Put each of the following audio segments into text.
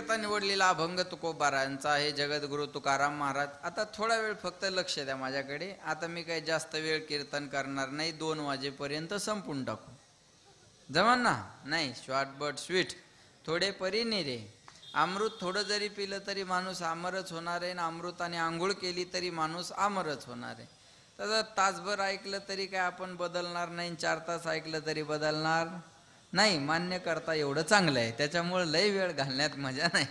वेळकरता निवडलेला अभंग तुकोबारांचा आहे, जगद्गुरु तुकाराम महाराज. आता थोडा वेळ फक्त लक्ष द्या माझ्याकडे. आता मी काही जास्त वेळ कीर्तन करणार नाही, 2 वाजेपर्यंत संपून टाकू. जमान ना? नाही, शॉर्ट बट स्वीट. थोडे परीने रे. अमृत थोडं जरी पिलं तरी माणूस अमरच होणार आहे, आणि अमृताने आंघोळ केली तरी माणूस अमरच होणार आहे. तर तासभर ऐकलं तरी काय आपण बदलणार नाही, 4 तास ऐकलं तरी बदलणार नाही. मान्य करता एवढं चांगलं आहे, त्याच्यामुळं लय वेळ घालण्यात मजा नाही.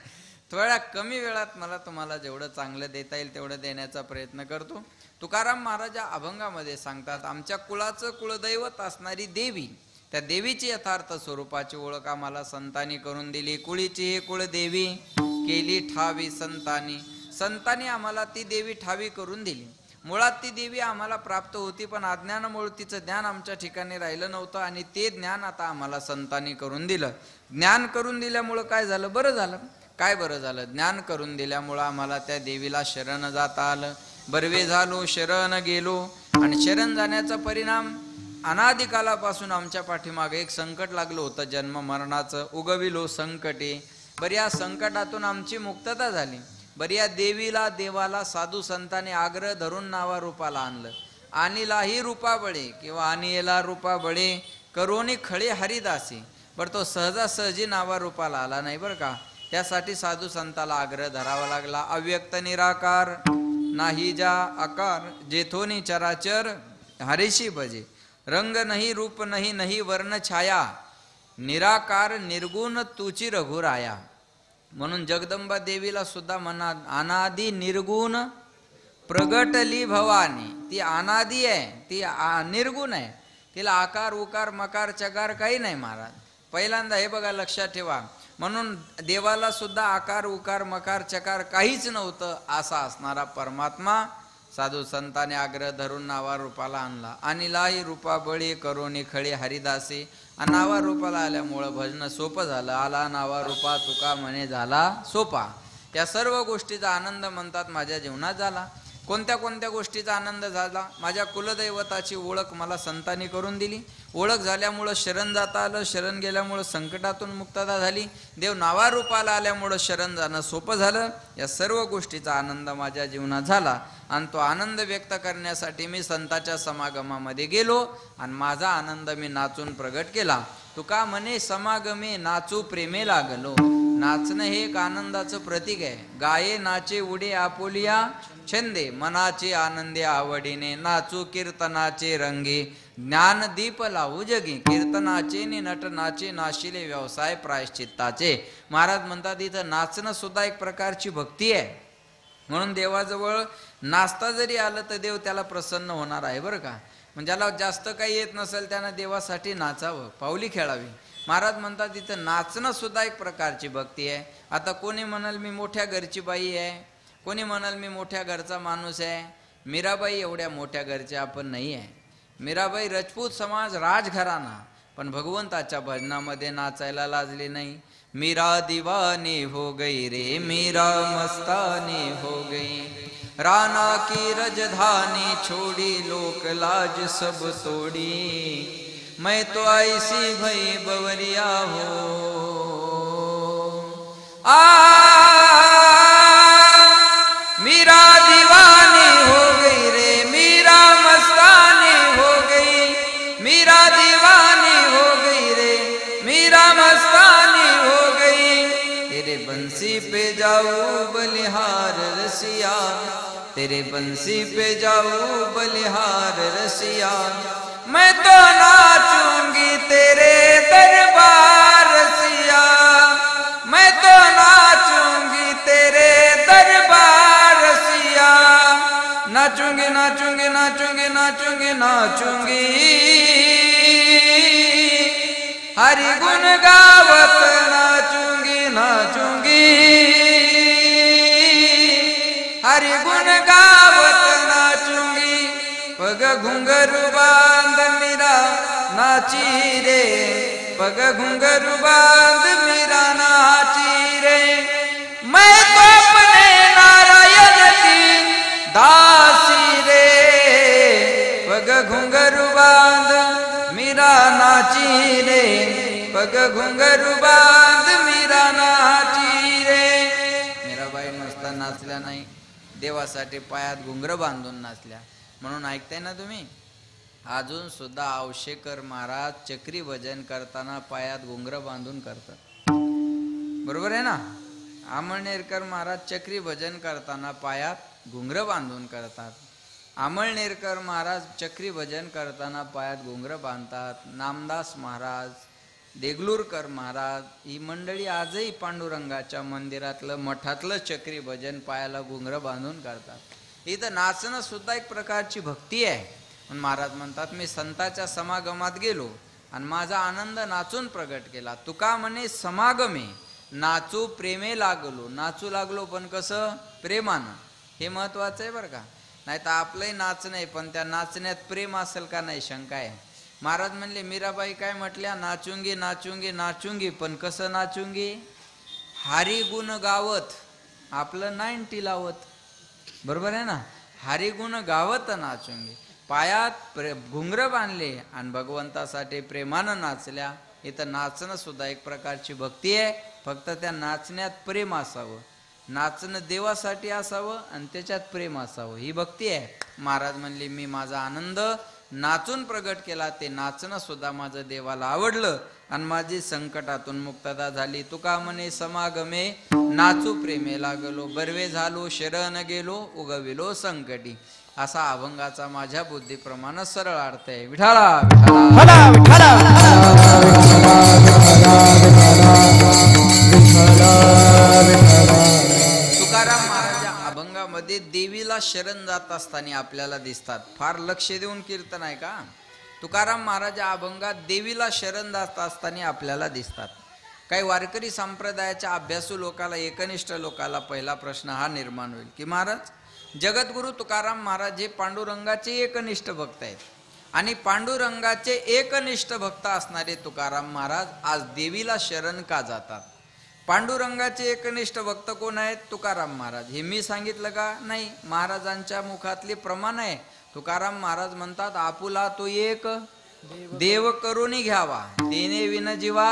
थोड्या कमी वेळात मला तुम्हाला जेवढं चांगलं देता येईल तेवढं देण्याचा प्रयत्न करतो. तुकाराम महाराज अभंगामध्ये सांगतात, आमच्या कुळाचं कुळदैवत असणारी देवी, त्या देवीची यथार्थ स्वरूपाची ओळख आम्हाला संतांनी करून दिली. कुळीची ही कुळदेवी केली ठावी संतांनी. संतांनी आम्हाला ती देवी ठावी करून दिली. मुळात ती देवी आम्हाला प्राप्त होती, पण अज्ञानामुळे तिचं ज्ञान आमच्या ठिकाणी राहिलं नव्हतं, आणि ते ज्ञान आता आम्हाला संतांनी करून दिलं. ज्ञान करून दिल्यामुळं काय झालं? बरं झालं. काय बरं झालं? ज्ञान करून दिल्यामुळं आम्हाला त्या देवीला शरण जाता आलं. बरवे झालो, शरण गेलो, आणि शरण जाण्याचा परिणाम अनादिकालापासून आमच्या पाठीमागे एक संकट लागलं होतं, जन्म मरणाचं. उगविलो संकटे. बरं, या संकटातून आमची मुक्तता झाली. बरं, या देवीला देवाला साधू संतांनी आग्रह धरून नावा रूपाला आणलं. आणीलाही रूपा बळे किंवा आणीला रूपा बळे करोनी खळे हरिदासी. बरं, तो सहजासहजी नावा रूपाला आला नाही बरं का. त्यासाठी साधू संताला आग्रह धरावा लागला. अव्यक्त निराकार नाही जा आकार, जेथोनी चराचर हरीशी भजे. रंग नाही रूप नाही नाही वर्ण छाया, निराकार निर्गुण तुची रघुराया. म्हणून जगदंबा देवीला सुद्धा म्हणा, अनादि निर्गुण प्रगटली भवानी. ती अनादि आहे, ती निर्गुण आहे. तिला आकार उकार मकार चकार काही नाही महाराज. पहिल्यांदा हे बघा, लक्षात ठेवा. म्हणून देवाला सुद्धा आकार उकार मकार चकार काहीच नव्हतं, असा असणारा परमात्मा साधू संतांनी आग्रह धरून नावा रूपाला आणला. आणिलाही रूपा बळी करोनी खळी हरिदासी. आणि नावा रूपाला आल्यामुळं भजन सोपं झालं. आला नावा रूपा तुका म्हणे झाला सोपा. या सर्व गोष्टीचा आनंद म्हणतात माझ्या जीवनात झाला. कोणत्या कोणत्या गोष्टीचा आनंद झाला? माझ्या कुलदैवताची ओळख मला संतांनी करून दिली. ओळख झाल्यामुळं शरण जाता आलं. शरण गेल्यामुळं संकटातून मुक्तता झाली. देव नावा रूपाला आल्यामुळं शरण जाणं सोपं झालं. या सर्व गोष्टीचा आनंद माझ्या जीवनात झाला, आणि तो आनंद व्यक्त करण्यासाठी मी संतांच्या समागमामध्ये गेलो, आणि माझा आनंद मी नाचून प्रगट केला. तुका म्हणे समागमे नाचू प्रेमे लागलो. नाचणं हे एक आनंदाचं प्रतीक आहे. गाये नाचे उडे आपुलिया छंदे, मनाचे आनंदे आवडीने नाचू कीर्तनाचे रंगे. ज्ञानदीप लावू जगी, कीर्तनाचे नि नटनाचे नाशिले व्यवसाय प्रायश्चित्ताचे. महाराज म्हणतात इथं नाचणं सुद्धा एक प्रकारची भक्ती आहे. म्हणून देवाजवळ नाचता जरी आलं तर देव त्याला प्रसन्न होणार आहे बरं का. म्हणजे ज्याला जास्त काही येत नसेल त्यानं देवासाठी नाचावं, पावली खेळावी. महाराज म्हणतात इथं नाचणं सुद्धा एक प्रकारची भक्ती आहे. आता कोणी म्हणाल मी मोठ्या घरची बाई आहे, कोणी म्हणाल मी मोठ्या घरचा माणूस आहे. मीराबाई एवढ्या मोठ्या घरचे आपण नाही आहे. मीराबाई राजपूत समाज राजघराणा, पण भगवंताच्या भजनामध्ये नाचायला लाजली नाही. मीरा दीवानी हो गई रे, मीरा मस्तानी हो गई. राना की रजधानी छोड़ी, लोक लाज सब तोड़ी. मैं तो ऐसी भई बवरिया हो. मीरा दीवानी हो गई रे, मीरा मस्तानी हो गई. मीरा दीवानी हो गई रे, मीरा मस्तानी हो गई. तेरे बंसी पे जाऊं बलिहार रसिया, तेरे बंसी पे जाऊं बलिहार रसिया. मैं तो नाचूंगी तेरे दरबार रसिया, मैं तो नाचूंगी तेरे दरबार रसिया. नाचूंगी नाचूंगी नाचूंगी नाचूंगी नाचूंगी, हरि गुण गावत नाचूंगी नाचूंगी, हरि गुण गावत नाचूंगी. पग घुंघरू बांध मीरा नाची रे, पग घुंघरू बांध मीरा नाची रे. मैं तो अपने नारायण की दासी रे, पग घुंघरू बांध मीरा नाची रे, पग घुंघरू बांध मीरा नाची रे. नाचल्या नाही, देवासाठी पायात घुंगर बांधून नाचल्या. म्हणून ऐकताय ना तुम्ही, अजून सुद्धा आवशेकर महाराज चक्री भजन करताना पायात घुंगर बांधून करतात. बरोबर आहे ना. आमळनेरकर महाराज चक्री भजन करताना पायात घुंगर बांधून करतात. आमळनेरकर महाराज चक्री भजन करताना पायात घुंगर बांधतात. नामदास महाराज, देगलूरकर महाराज, ही मंडळी आजही पांडुरंगाच्या मंदिरातलं मठातलं चक्री भजन पायाला घुंगर बांधून करतात. इथं नाचणं सुद्धा एक प्रकारची भक्ती आहे. पण महाराज म्हणतात, मी संताच्या समागमात गेलो आणि माझा आनंद नाचून प्रगट केला. तुका म्हणे समागमे नाचू प्रेमे लागलो. नाचू लागलो पण कसं? प्रेमानं. हे महत्वाचं आहे बरं का. नाही तर आपलंही नाचणं आहे, पण त्या नाचण्यात प्रेम असेल का नाही शंका आहे. महाराज म्हणले, मीराबाई काय म्हटल्या? नाचुंगी नाचुंगी नाचुंगी, पण कसं नाचुंगी? हरी गुण गावत, आपलं 90 लावत. बरोबर आहे ना. हरी गुण गावत नाचुंगी. पायात घुंगर बांधले आणि भगवंतासाठी प्रेमानं नाचल्या. इथं नाचणं सुद्धा एक प्रकारची भक्ती आहे. फक्त त्या नाचण्यात प्रेम असावं, नाचणं देवासाठी असावं आणि त्याच्यात प्रेम असावं, ही भक्ती आहे. महाराज म्हणले, मी माझा आनंद नाचून प्रगट केला. ते नाचणं सुद्धा माझं देवाला आवडलं आणि माझी संकटातून मुक्तता झाली. तुका म्हणे समागमे नाचू प्रेमे लागलो. बर्वे झालो शरण गेलो उगविलो संकटी. असा अभंगाचा माझ्या बुद्धीप्रमाणे सरळ अर्थ आहे. विठाला विठाला विठाला तुकाराम महाराजा अभंगामध्ये देवीला शरण जात असताना आपल्याला दिसतात. फार लक्ष देऊन कीर्तन आहे का. तुकाराम महाराजा अभंगात देवीला शरण जात असताना आपल्याला दिसतात. काही वारकरी संप्रदायाच्या अभ्यासू लोकाला, एकनिष्ठ लोकाला पहिला प्रश्न हा निर्माण होईल की महाराज, जगद्गुरु तुकाराम महाराज हे पांडुरंगाचे एकनिष्ठ भक्त आहेत आणि पांडुरंगाचे एकनिष्ठ भक्त असणारे तुकाराम महाराज आज देवीला शरण का जातात? पांडुरंगाचे एकनिष्ठ भक्त कोण आहेत? तुकाराम महाराज. हे मी सांगितलं का? नाही, महाराजांच्या मुखातले प्रमाण आहे. तुकाराम महाराज म्हणतात, आपुला तो एक देव करून घ्यावा, तेने विन जीवा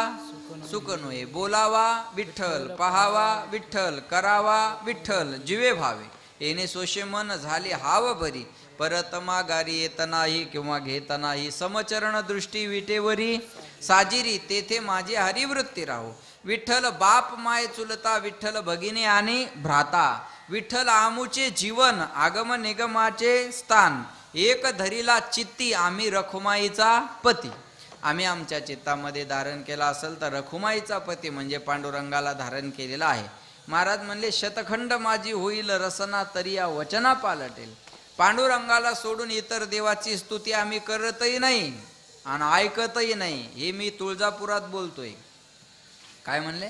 सुख नोये. बोलावा विठ्ठल, पहावा विठ्ठल, करावा विठ्ठल, जीवे भावे. येणे सोशे मन झाले हाव बरी, परत माघारी येत नाही किंवा घेत नाही. समचरण दृष्टी विटेवरी साजिरी, तेथे माझी हरिवृत्ती राहो. विठ्ठल बाप माय चुलता, विठ्ठल भगिनी आणि भ्राता. विठ्ठल आमुचे जीवन, आगम निगमाचे स्थान. एक धरीला चित्ती, आम्ही रखुमाईचा पती. आम्ही आमच्या चित्तामध्ये धारण केला असेल तर रखुमाईचा पती म्हणजे पांडुरंगाला धारण केलेला आहे. महाराज म्हणले, शतखंड माझी होईल रसना, तरी या वचना पालटेल. पांडुरंगाला सोडून इतर देवाची स्तुती आम्ही करतही नाही आणि ऐकतही नाही. हे मी तुळजापुरात बोलतोय. काय म्हणले?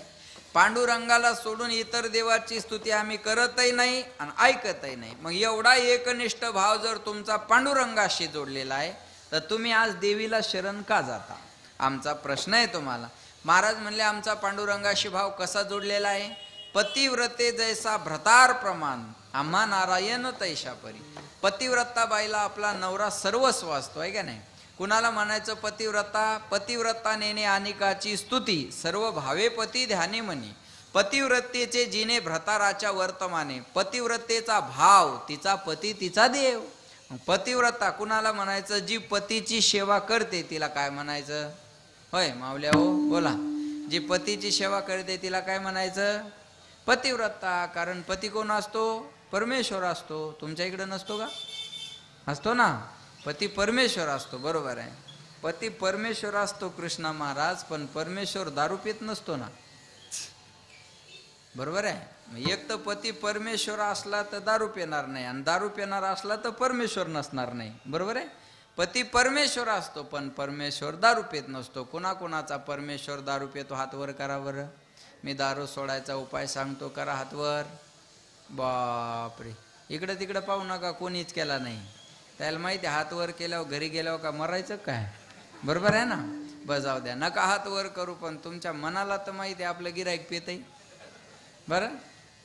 पांडुरंगाला सोडून इतर देवाची स्तुती आम्ही करतही नाही आणि ऐकतही नाही. मग एवढा एकनिष्ठ भाव जर तुमचा पांडुरंगाशी जोडलेला आहे तर तुम्ही आज देवीला शरण का जाता? आमचा प्रश्न आहे तुम्हाला. महाराज म्हणले, आमचा पांडुरंगाशी भाव कसा जोडलेला आहे? पतिव्रते जैसा भ्रतार प्रमाण, आम्हा नारायण तैशा परी. पतिव्रता बाईला आपला नवरा सर्वस्व असतो, आहे का नाही? कुणाला म्हणायचं पतिव्रता? पतिव्रता नेणे अनिकाची स्तुती, सर्व भावे पती ध्यानी म्हणी. पतिव्रतेचे जिने भ्रताराच्या वर्तमाने. पतिव्रतेचा भाव, तिचा पती तिचा देव. पतिव्रता कुणाला म्हणायचं? जी पतीची सेवा करते तिला काय म्हणायचं? होय माऊल्या हो, बोला. जी पतीची सेवा करते तिला काय म्हणायचं? पतिव्रता. कारण पती कोण असतो? परमेश्वर असतो. तुमच्या इकडे नसतो का? असतो ना. पती परमेश्वर असतो, बरोबर आहे. पती परमेश्वर असतो कृष्ण महाराज, पण परमेश्वर दारू पित नसतो ना, बरोबर आहे. एक तर पती परमेश्वर असला तर दारू पिणार नाही आणि दारू पिणार असला तर परमेश्वर नसणार नाही, बरोबर आहे. पती परमेश्वर असतो पण परमेश्वर दारू पित नसतो. कुणाकुणाचा परमेश्वर दारू पितो? हातवर करा बरं. मी दारू सोडायचा उपाय सांगतो, करा हातवर. बापरे, इकडे तिकडे पाहू नका, कोणीच केला नाही. त्याला माहिती आहे हातवर केल्यावर घरी गेल्यावर का मरायचं काय, बरोबर आहे ना. बजाव द्या, नका हातवर करू, पण तुमच्या मनाला तर माहिती आहे आपलं गिराईक पितंय. बरं,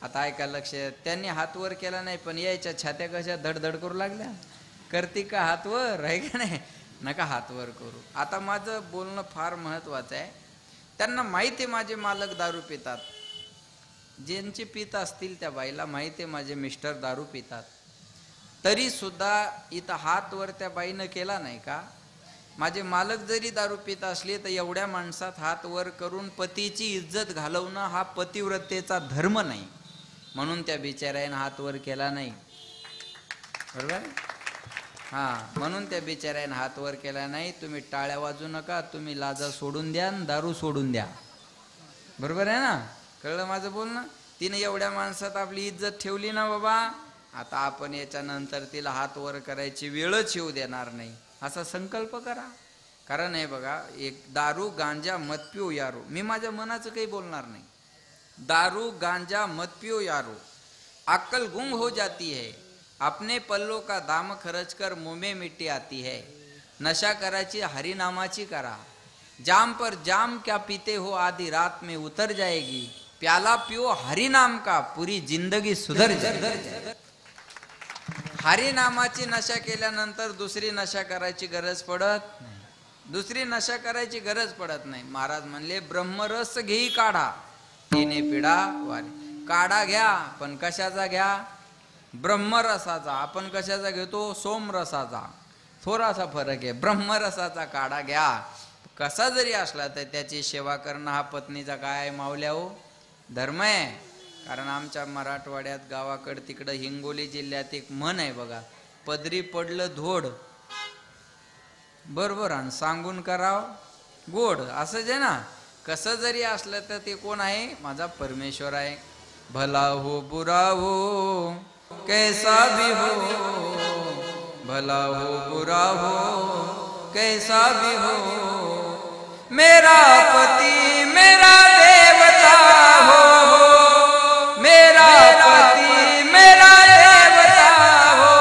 आता ऐका लक्ष. त्यांनी हातवर केला नाही पण यायच्या छात्या कशा धडधड करू लागल्या. करती का हातवर, आहे का नाही? नका हातवर करू. आता माझं बोलणं फार महत्वाचं आहे. त्यांना माहिती आहे माझे मालक दारू पितात. ज्यांचे पित असतील त्या बाईला माहिती आहे माझे मिस्टर दारू पितात, तरी सुद्धा इथं हात वर त्या बाईनं केला नाही का? माझे मालक जरी दारू पित असले तर एवढ्या माणसात हात वर करून पतीची इज्जत घालवणं हा पतिव्रतेचा धर्म नाही, म्हणून त्या बिचाऱ्याने हात वर केला नाही. बरोबर? हा, म्हणून त्या बिचाऱ्याने हात वर केला नाही. तुम्ही टाळ्या वाजू नका, तुम्ही लाजा सोडून द्या, दारू सोडून द्या. बरोबर आहे ना? कळलं माझं बोलणं? तिने एवढ्या माणसात आपली इज्जत ठेवली ना बाबा, आता आपण याच्यानंतर तिला हात वर करायची वेळच येऊ देणार नाही, असा संकल्प करा. कारण हे बघा, एक दारू गांजा मत पिओ यारो, मी माझ्या मनाचं काही बोलणार नाही. दारू गांजा मत पिओ यारो, अक्कल गुम हो जाती है, अपने पल्लों का दाम खर्च कर मुंह में मिट्टी आती है. नशा करायची हरिनामाची करा, जाम पर जाम क्या पीते हो आधी रात में उतर जाएगी, प्याला पिओ हरिनाम का पूरी जिंदगी सुधर जाएगी. हरिनामाची नशा केल्यानंतर दुसरी नशा करायची गरज पडत नाही, दुसरी नशा करायची गरज पडत नाही. महाराज म्हणले ब्रह्मरस घेई काढा, तिने पिढा वारी. काढा घ्या, पण कशाचा घ्या? ब्रह्मरसाचा. आपण कशाचा घेतो? सोमरसाचा. थोडासा फरक आहे. ब्रह्मरसाचा काढा घ्या. कसा जरी असला तर त्याची सेवा करणं हा पत्नीचा काय मावल्या हो धर्म आहे. कारण आमच्या मराठवाड्यात गावाकडे तिकडं हिंगोली जिल्ह्यात एक म्हण आहे बघा, पदरी पडलं धोड, बरोबर, आणि सांगून कराव गोड. असंच आहे ना. कसं जरी असलं तर ते कोण आहे? माझा परमेश्वर आहे. भला हो बुरा हो कैसा भी हो, भला हो बुरा हो कैसा भी हो, मेरा पति मेरा देवता हो, मेरा पति मेरा देवता हो.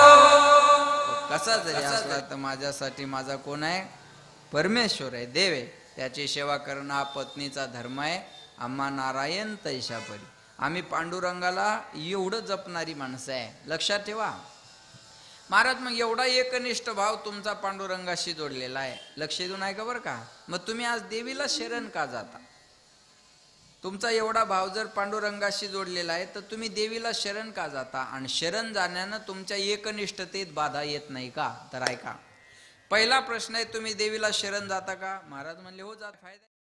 कसा जरी असला तर माझ्यासाठी माझा कोण आहे? परमेश्वर आहे, देव आहे. त्याची सेवा करणं हा पत्नीचा धर्म आहे. आम्हा नारायण तैशा परी. आम्ही पांडुरंगाला एवढं जपणारी माणसं आहे, लक्षात ठेवा. महाराज मग एवढा एकनिष्ठ भाव तुमचा पांडुरंगाशी जोडलेला आहे, लक्ष देऊन ऐका बरं का. मग तुम्ही आज देवीला शरण का जाता? तुमचा एवढा भाव जर पांडुरंगाशी जोडलेला आहे तर तुम्ही देवीला शरण का जाता? आणि शरण जाण्यानं तुमच्या एकनिष्ठतेत बाधा येत नाही का? तर ऐका, पहिला प्रश्न आहे, तुम्ही देवीला शरण जाता का? महाराज म्हणले हो, जात. फायदा